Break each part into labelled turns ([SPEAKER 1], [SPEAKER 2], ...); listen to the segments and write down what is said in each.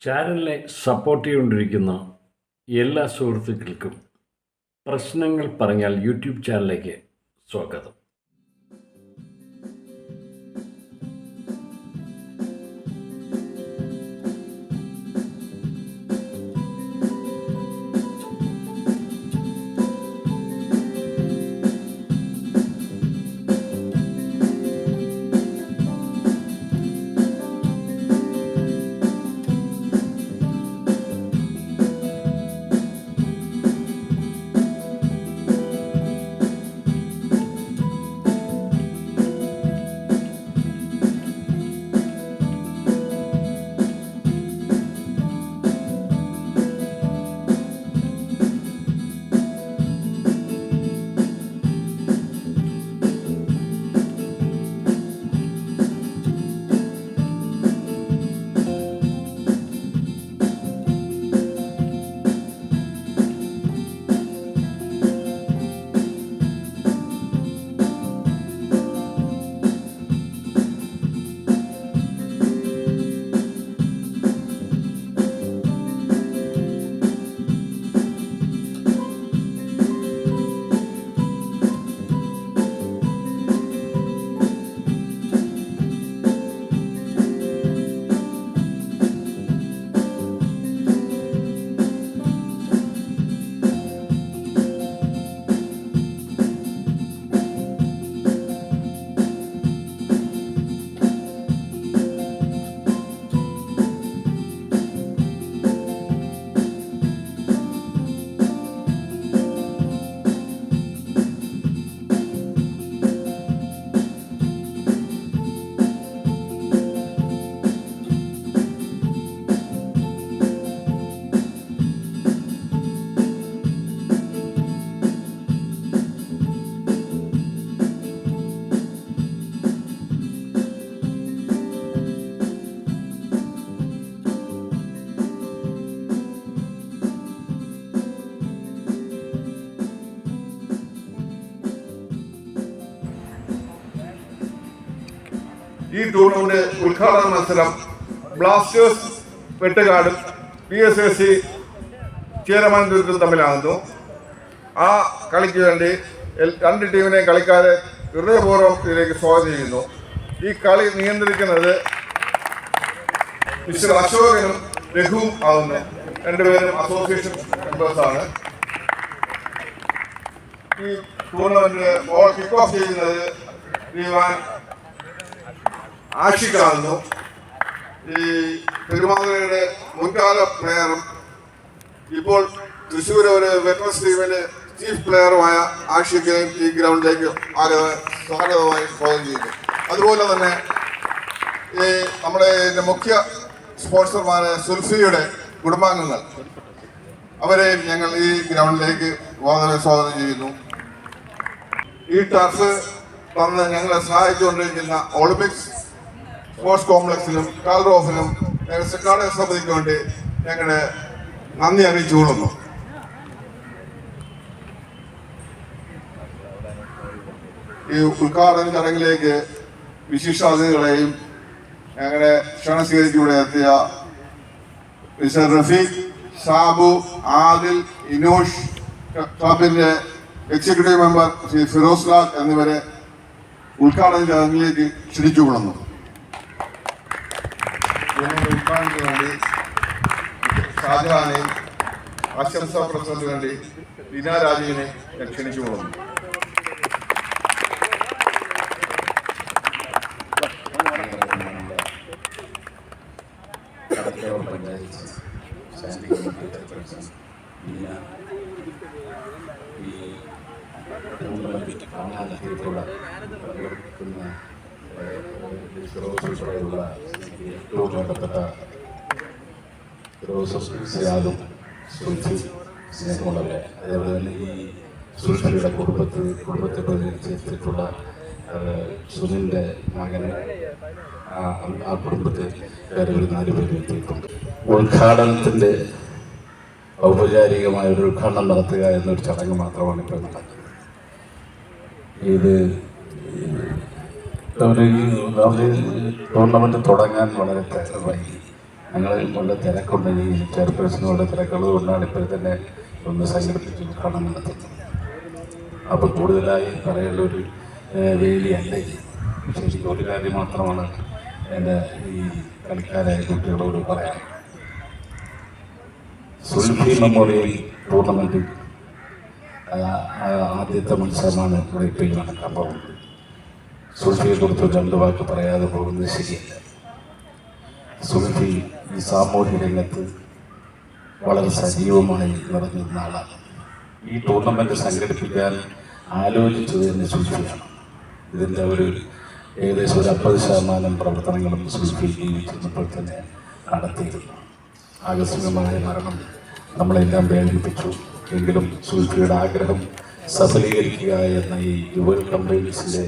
[SPEAKER 1] ചാനലിനെ സപ്പോർട്ട് ചെയ്തുകൊണ്ടിരിക്കുന്ന എല്ലാ സുഹൃത്തുക്കൾക്കും പ്രശ്നങ്ങൾ പറഞ്ഞാൽ യൂട്യൂബ് ചാനലിലേക്ക് സ്വാഗതം.
[SPEAKER 2] ഈ ടൂർണമെന്റ് ഉദ്ഘാടന മത്സരം ബ്ലാസ്റ്റേഴ്സ് വെട്ടുകാടും PSSC ചേരമാനന്തപുരത്തും തമ്മിലാകുന്നു. ആ കളിക്ക് വേണ്ടി രണ്ട് ടീമിനെ കളിക്കാരെ ഹൃദയപൂർവ്വം ഇതിലേക്ക് സ്വാഗതം ചെയ്യുന്നു. ഈ കളി നിയന്ത്രിക്കുന്നത് മിസ്റ്റർ അശോകനും രഘുവും ആകുന്നു. രണ്ടുപേരും അസോസിയേഷൻ മെമ്പേഴ്സാണ്. ഈ ടൂർണമെന്റ് ബോൾ കിക്ക് ഓഫ് ചെയ്യുന്നത് ദിവാൻ ആഷിഖാകുന്നു. ഈ പെരുമാതുരയുടെ മുൻകാല പ്ലെയറും ഇപ്പോൾ തൃശ്ശൂർ ഒരു വെറ്ററൻസ് ടീമിന്റെ ചീഫ് പ്ലെയറുമായ ആഷിഖിനെയും ഈ ഗ്രൗണ്ടിലേക്ക് സ്വാഗതമായി സ്വാഗതം ചെയ്യുന്നു. അതുപോലെ തന്നെ ഈ നമ്മുടെ മുഖ്യ സ്പോൺസർമാരായ സുൽഫിയുടെ കുടുംബാംഗങ്ങൾ അവരെയും ഞങ്ങൾ ഈ ഗ്രൗണ്ടിലേക്ക് സ്വാഗതം ചെയ്യുന്നു. ഈ ടർഫ് തന്ന് ഞങ്ങളെ സഹായിച്ചുകൊണ്ടിരിക്കുന്ന ഒളിമ്പിക്സ് സ്പോർട്സ് കോംപ്ലക്സിനും കാൽറോഫിനും സംഘാടക സമിതിക്ക് വേണ്ടി ഞങ്ങളുടെ നന്ദി അറിയിച്ചുകൊള്ളുന്നു. ഈ ഉദ്ഘാടന ചടങ്ങിലേക്ക് വിശിഷ്ടാതിഥികളെയും ഞങ്ങളുടെ ക്ഷണം സ്വീകരിച്ചിവിടെ എത്തിയ മിസ്റ്റർ റഫീഖ്, ഷാബു, ആദിൽ, ഇനോഷ്, ക്ലബിന്റെ എക്സിക്യൂട്ടീവ് മെമ്പർ ശ്രീ ഫിറോസ് ലാൽ എന്നിവരെ ഉദ്ഘാടന ചടങ്ങിലേക്ക് ക്ഷണിച്ചുകൊള്ളുന്നു. ഉദ്ഘാടനത്തിന് വേണ്ടി ഷാജഹാനെയും ആശംസാ പ്രസംഗത്തിന് വേണ്ടി ബീന രാജീവിനെ ക്ഷണിച്ചുകൊള്ളുന്നു.
[SPEAKER 3] ഏറ്റവും വേണ്ടപ്പെട്ട ഫിറോസും സ്നേഹമുള്ളവരെ, അതേപോലെ തന്നെ ഈ സുൽഫിയുടെ കുടുംബത്തെ പ്രതിനിധീകരിച്ചിട്ടുള്ള സുനിലിൻ്റെ മകനെ ആ കുടുംബത്തിൽ വേറെ ഒരു 4 പേര് എത്തിയിട്ടുണ്ട്. ഉദ്ഘാടനത്തിൻ്റെ ഔപചാരികമായ ഒരു ഉദ്ഘാടനം നടത്തുക എന്നൊരു ചടങ്ങ് മാത്രമാണ് ഇപ്പോൾ നടക്കുന്നത്. ഇത് ടൂർണമെന്റ് തുടങ്ങാൻ വളരെ വൈകി. ഞങ്ങൾ വളരെ തിരക്കുണ്ട്, ഈ ചെയർപേഴ്സണുകളുടെ തിരക്കുള്ളത് കൊണ്ടാണ് ഇപ്പോൾ തന്നെ ഒന്ന് സംഘടിപ്പിച്ച് ഉദ്ഘാടനം നടത്തുന്നത്. അപ്പോൾ കൂടുതലായി പറയേണ്ട ഒരു വേദിയല്ല ഇത്. ശരിക്കും ഒരു കാര്യം മാത്രമാണ് എൻ്റെ ഈ കളിക്കാരായ കുട്ടികളോട് പറയാം. സുൽഫി മെമ്മോറിയൽ ടൂർണമെൻറ്റ് ആദ്യത്തെ മത്സരമാണ് ഇവിടെ ഇപ്പോൾ നടക്കാൻ പോകുന്നത്. സുൽഫിയെ കുറിച്ച് രണ്ട് വാക്ക് പറയാതെ പോകുന്നത് ശരിയല്ല. സുൽഫി ഈ സാമൂഹ്യ രംഗത്ത് വളരെ സജീവമായി നിറഞ്ഞിരുന്ന ആളാണ്. ഈ ടൂർണമെൻറ്റ് സംഘടിപ്പിക്കാൻ ആലോചിച്ചത് തന്നെ സുൽഫിയാണ്. ഇതിൻ്റെ ഏകദേശം 50% പ്രവർത്തനങ്ങളും സുൽഫി ജീവിച്ചിരുന്നപ്പോൾ തന്നെ നടത്തിയിരുന്നു. ആകസ്മികമായ മരണം നമ്മളെല്ലാം വേദനിപ്പിച്ചു. എങ്കിലും സുൽഫിയുടെ ആഗ്രഹം സഫലീകരിക്കുക എന്ന ഈ യുവൽ കമ്പൈൻസിൻ്റെ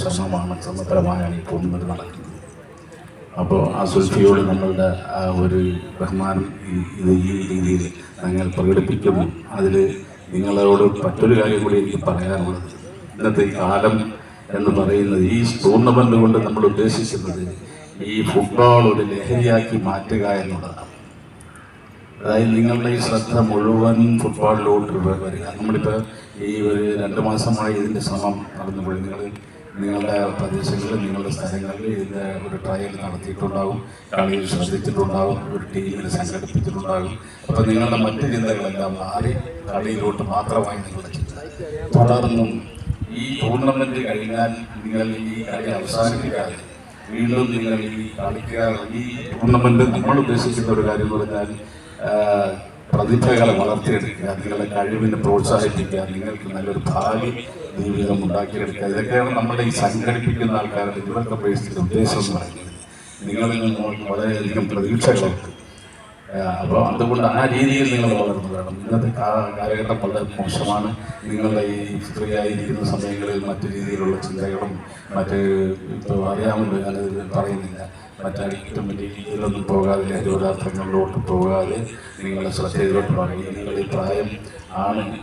[SPEAKER 3] ശ്രമപരമായാണ് ഈ ടൂർണമെൻറ്റ് നടക്കുന്നത്. അപ്പോൾ ആ സുൽഫിയോട് നമ്മളുടെ ആ ഒരു ബഹുമാനം ഈ രീതിയിൽ ഞങ്ങൾ പ്രകടിപ്പിക്കുന്നു. അതിൽ നിങ്ങളോട് മറ്റൊരു കാര്യം കൂടി എനിക്ക് പറയാനുള്ളത്, ഇന്നത്തെ ഈ കാലം എന്ന് പറയുന്നത് ഈ ടൂർണമെൻ്റ് കൊണ്ട് നമ്മൾ ഉദ്ദേശിക്കുന്നത് ഈ ഫുട്ബോൾ ഒരു ലഹരിയാക്കി മാറ്റുക എന്നുള്ളതാണ്. അതായത് നിങ്ങളുടെ ഈ ശ്രദ്ധ മുഴുവൻ ഫുട്ബോളിലോട്ട് വരിക. നമ്മളിപ്പോൾ ഈ ഒരു 2 മാസമായി ഇതിൻ്റെ ശ്രമം നടന്നുപോയി. നിങ്ങളുടെ പ്രദേശങ്ങളിൽ, നിങ്ങളുടെ സ്ഥലങ്ങളിൽ ഇതിൻ്റെ ഒരു ട്രയൽ നടത്തിയിട്ടുണ്ടാകും, കളിയിൽ ശ്രദ്ധിച്ചിട്ടുണ്ടാകും, ഒരു ടീമിൽ സംഘടിപ്പിച്ചിട്ടുണ്ടാകും. അപ്പോൾ നിങ്ങളുടെ മറ്റ് ചിന്തകളെല്ലാം മാറി കളിയിലോട്ട് മാത്രമായി നിങ്ങളുടെ ചിന്ത. തുടർന്നും ഈ ടൂർണമെൻറ്റ് കഴിഞ്ഞാൽ നിങ്ങൾ ഈ കളി അവസാനിപ്പിക്കാതെ വീണ്ടും നിങ്ങൾ ഈ കളിക്കുക. ഈ ടൂർണമെൻറ്റ് നമ്മൾ ഉദ്ദേശിക്കുന്ന ഒരു കാര്യം എന്ന് പറഞ്ഞാൽ പ്രതിഭകളെ വളർത്തിയെടുക്കുക, നിങ്ങളുടെ കഴിവിനെ പ്രോത്സാഹിപ്പിക്കുക, നിങ്ങൾക്ക് നല്ലൊരു ഭാവി ജീവിതം ഉണ്ടാക്കിയെടുക്കുക. ഇതൊക്കെയാണ് നമ്മുടെ ഈ സംഘടിപ്പിക്കുന്ന ആൾക്കാരുടെ യുവ കമ്പൈൻസിൻ്റെ ഉദ്ദേശം എന്ന് പറയുന്നത്. നിങ്ങളിൽ നിന്ന് നമുക്ക് വളരെയധികം പ്രതീക്ഷകളുണ്ട്. അപ്പോൾ അതുകൊണ്ട് ആ രീതിയിൽ നിങ്ങൾ വളർന്നു വേണം. ഇന്നത്തെ കാലഘട്ടം വളരെ മോശമാണ്. നിങ്ങളുടെ ഈ ഫ്രീ ആയിരിക്കുന്ന സമയങ്ങളിൽ മറ്റു രീതിയിലുള്ള ചിന്തകളും ഇപ്പോൾ അറിയാമല്ലോ, ഞാനത് പറയുന്നില്ല, മറ്റേറ്റവും വലിയ രീതിയിലൊന്നും പോകാതെ, ലഹരിപദാർത്ഥങ്ങളിലോട്ട് പോകാതെ നിങ്ങളുടെ ശ്രദ്ധയിലോട്ട് പറയുക. നിങ്ങളുടെ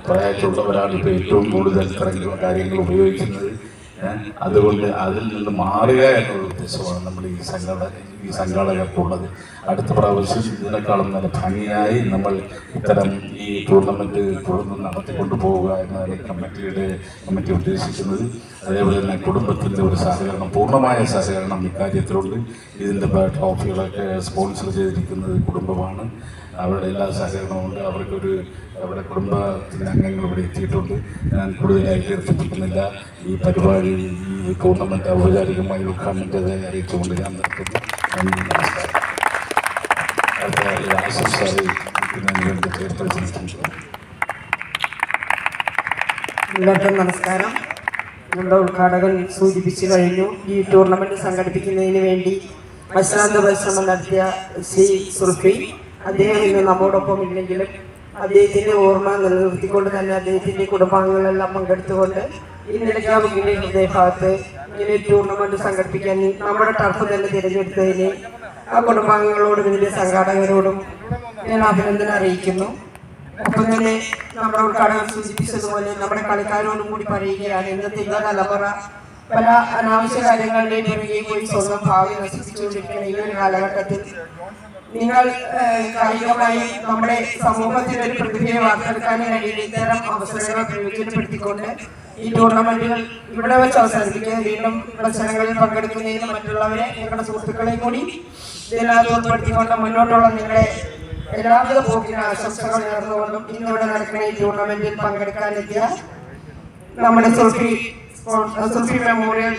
[SPEAKER 3] പ്രായത്തിലുള്ളവരാണ് ഇപ്പോൾ ഏറ്റവും കൂടുതൽ ഇത്തരം കാര്യങ്ങൾ ഉപയോഗിക്കുന്നത്. അതുകൊണ്ട് അതിൽ നിന്ന് മാറുക എന്നുള്ള ഉദ്ദേശമാണ് നമ്മൾ ഈ സംഘാടകർക്കുള്ളത്. അടുത്ത പ്രാവശ്യം ഇതിനേക്കാളും നല്ല ഭംഗിയായി നമ്മൾ ഇത്തരം ഈ ടൂർണമെൻറ്റ് തുടർന്ന് നടത്തിക്കൊണ്ടു പോവുക എന്നാണ് കമ്മിറ്റി ഉദ്ദേശിക്കുന്നത്. അതേപോലെ തന്നെ കുടുംബത്തിൻ്റെ ഒരു സഹകരണം, പൂർണ്ണമായ സഹകരണം ഇക്കാര്യത്തിലുണ്ട്. ഇതിൻ്റെ ട്രോഫികളൊക്കെ സ്പോൺസർ ചെയ്തിരിക്കുന്നത് കുടുംബമാണ്. അവരുടെ എല്ലാ സഹകരണമുണ്ട്. അവരുടെ കുടുംബത്തിൻ്റെ അംഗങ്ങൾ ഇവിടെ എത്തിയിട്ടുണ്ട്. ഞാൻ കൂടുതലായി തീർച്ചയായിട്ടുന്നില്ല. ഈ പരിപാടി, ഈ ടൂർണമെൻറ്റ് ഔപചാരികമായി ഉദ്ഘാടനം ചെയ്ത് അറിയിച്ചുകൊണ്ട് ഞാൻ നിർത്തുന്നു. നന്ദി, നമസ്കാരം. ആശംസ അറിയിക്കുന്നതിന് വേണ്ടി തീർച്ചയായിട്ടും
[SPEAKER 4] എല്ലാവർക്കും നമസ്കാരം. നമ്മുടെ ഉദ്ഘാടകൻ സൂചിപ്പിച്ചു കഴിഞ്ഞു. ഈ ടൂർണമെൻറ്റ് സംഘടിപ്പിക്കുന്നതിന് വേണ്ടി അശ്രാന്ത പരിശ്രമം നടത്തിയ ശ്രീ സുൽഫി, അദ്ദേഹം ഇന്ന് നമ്മോടൊപ്പം ഇല്ലെങ്കിലും അദ്ദേഹത്തിൻ്റെ ഓർമ്മ നിലനിർത്തിക്കൊണ്ട് തന്നെ അദ്ദേഹത്തിൻ്റെ കുടുംബാംഗങ്ങളെല്ലാം പങ്കെടുത്തുകൊണ്ട് ഈ നിലയ്ക്കാവുകിൻ്റെ ഹൃദയഭാഗത്ത് ഇങ്ങനെ ടൂർണമെൻറ്റ് സംഘടിപ്പിക്കാൻ നമ്മുടെ ടർഫ് തന്നെ തിരഞ്ഞെടുത്തതിന് ആ കുടുംബാംഗങ്ങളോടും ഇതിൻ്റെ സംഘാടകരോടും ഞാൻ അഭിനന്ദനം അറിയിക്കുന്നു. ഒപ്പം തന്നെ നമ്മുടെ ഉദ്ഘാടകൻ സൂചിപ്പിച്ചതുപോലെ നമ്മുടെ കളിക്കാരോടും കൂടി പറയുകയാണ്, ഇന്നത്തെ യുവ തലമുറ പല അനാവശ്യ കാര്യങ്ങളുടെയും പിറകെ പോയി സ്വന്തം ഭാവി നശിപ്പിച്ചുകൊണ്ടിരിക്കുന്ന ഈ ഒരു കാലഘട്ടത്തിൽ നിങ്ങൾ കായികമായി നമ്മുടെ സമൂഹത്തിൽ ഒരു പ്രതിഭയെ വാർത്തെടുക്കാൻ കഴിയുന്ന ഇത്തരം അവസരങ്ങൾ പ്രയോജനപ്പെടുത്തിക്കൊണ്ട് ഈ ടൂർണമെന്റുകൾ ഇവിടെ വെച്ച് അവസാനിപ്പിക്കുക. വീണ്ടും മത്സരങ്ങളിൽ പങ്കെടുക്കുന്നതിന് മറ്റുള്ളവരെ, നിങ്ങളുടെ സുഹൃത്തുക്കളെയും കൂടി ഇതിനകത്ത് ഉൾപ്പെടുത്തിക്കൊണ്ട് മുന്നോട്ടുള്ള നിങ്ങളുടെ എല്ലാവിധ പോക്കിന് ആശംസകൾ നേർന്നുകൊണ്ടും ഇന്നിവിടെ നടക്കുന്ന ഈ ടൂർണമെന്റിൽ പങ്കെടുക്കാനെത്തിയ നമ്മുടെ സുൽഫി മെമ്മോറിയൽ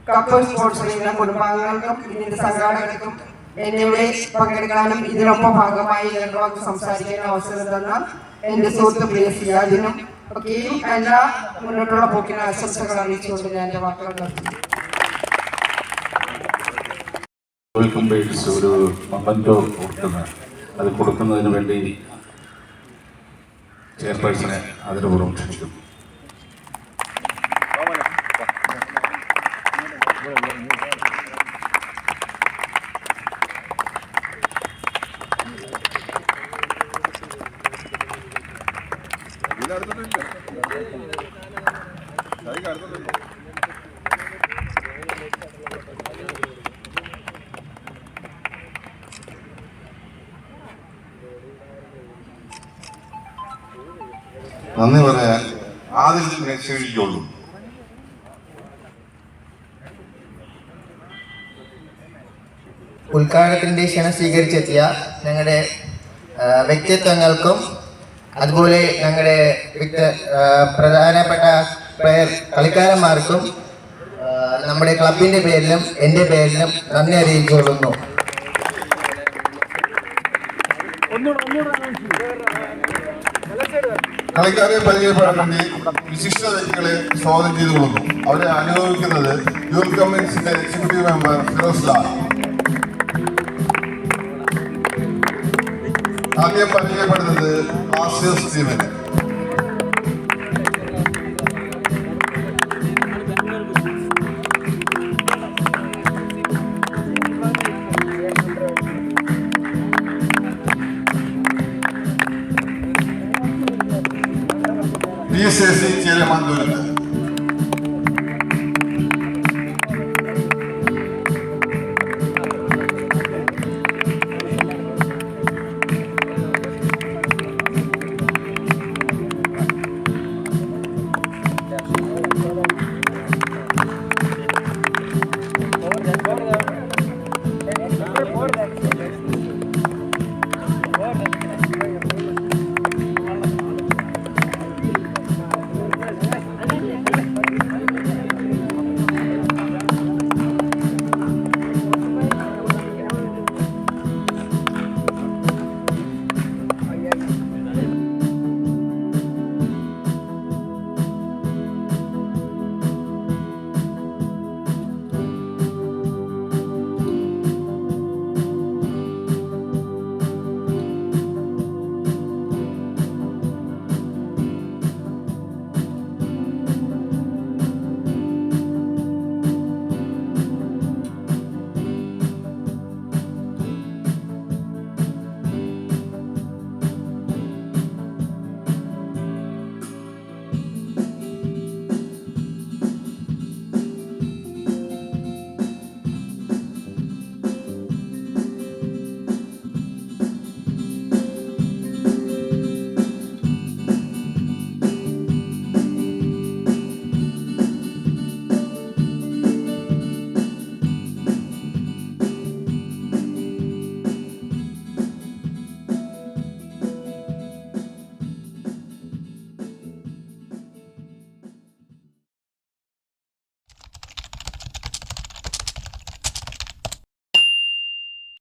[SPEAKER 4] കപ്പ് സ്പോർട്സ് ചെയ്യുന്ന കുടുംബാംഗങ്ങൾക്കും ഇതിന്റെ സംഘാടകർക്കും എന്നിവിടെ പങ്കെടുക്കാനും ഇതിനൊപ്പം ഭാഗമായി രണ്ടു വാക്ക് സംസാരിക്കാൻ അവസരം തന്ന എന്റെ സുഹൃത്ത് പ്രിയ സിയാദിനും ഒക്കെയും എല്ലാ മുന്നോട്ടുള്ള പോക്കിന് ആശംസകൾ അറിയിച്ചുകൊണ്ട് ഞാൻ എന്റെ വാക്കുകൾ നിർത്തുന്നു.
[SPEAKER 3] ഒരു മൊമെന്റോ അത് കൊടുക്കുന്നതിന് വേണ്ടി ചെയർപേഴ്സണെ അതിനുപൂർവ്വം ക്ഷണിക്കുന്നു.
[SPEAKER 2] നന്ദി പറയാൻ ആദിലിനെ ക്ഷണിക്കുള്ളൂ.
[SPEAKER 5] ഉദ്ഘാടനത്തിൻ്റെ ക്ഷണം സ്വീകരിച്ചെത്തിയ ഞങ്ങളുടെ വ്യക്തിത്വങ്ങൾക്കും അതുപോലെ ഞങ്ങളുടെ പ്രധാനപ്പെട്ട കളിക്കാരന്മാർക്കും നമ്മുടെ ക്ലബിൻ്റെ പേരിലും എൻ്റെ പേരിലും നന്ദി അറിയിച്ചുകൊള്ളുന്നു.
[SPEAKER 2] കളിക്കാരെ പരിചയപ്പെടാൻ വേണ്ടി വിശിഷ്ട വ്യക്തികളെ സ്വാഗതം ചെയ്തുകൊള്ളുന്നു. അവരെ അനുഭവിക്കുന്നത് യൂത്ത് കമ്മ്യൂണിസ്റ്റിന്റെ എക്സിക്യൂട്ടീവ് മെമ്പർ ഫിറോസ് ലാൽ. ആദ്യം പരിചയപ്പെടുന്നത് ആസിഫ് സ്റ്റീവന്. DSAC ചേരമാന്തൂരിൽ